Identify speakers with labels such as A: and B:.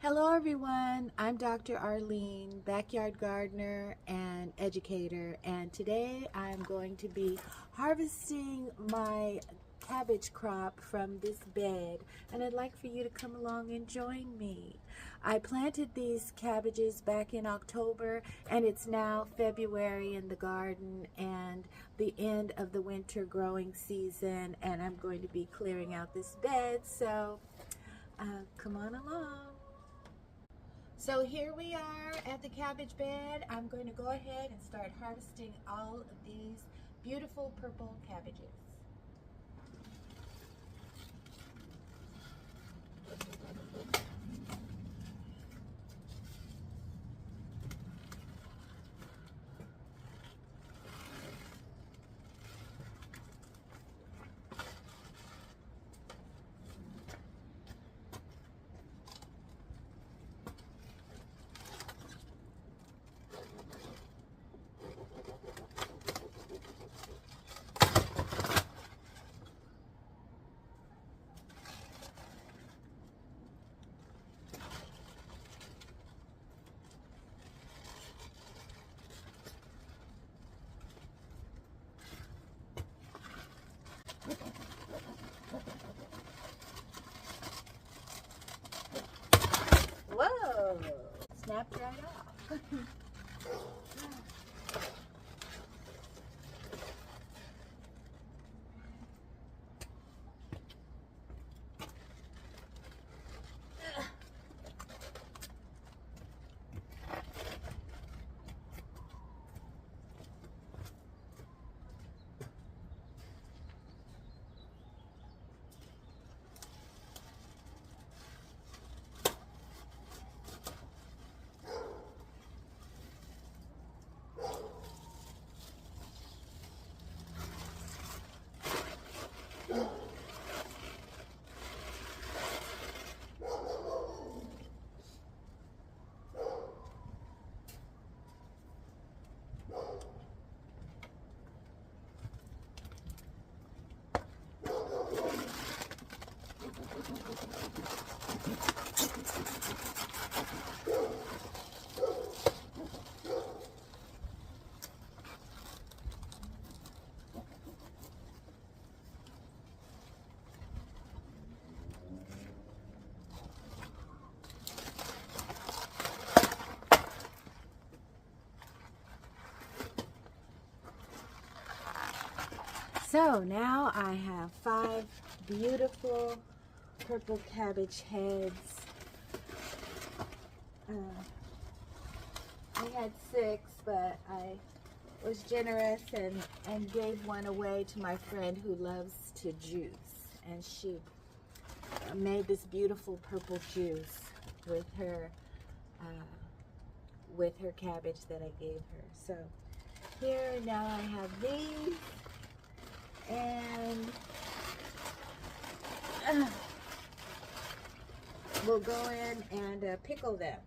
A: Hello everyone, I'm Dr. Arlene, backyard gardener and educator, and today I'm going to be harvesting my cabbage crop from this bed, and I'd like for you to come along and join me. I planted these cabbages back in October, and it's now February in the garden and the end of the winter growing season, and I'm going to be clearing out this bed, so come on along. So here we are at the cabbage bed. I'm going to go ahead and start harvesting all of these beautiful purple cabbages. Whoa! Snapped right off. So now I have 5 beautiful purple cabbage heads. I had 6, but I was generous and gave one away to my friend who loves to juice. And she made this beautiful purple juice with her cabbage that I gave her. So here now I have these. And we'll go in and pickle them.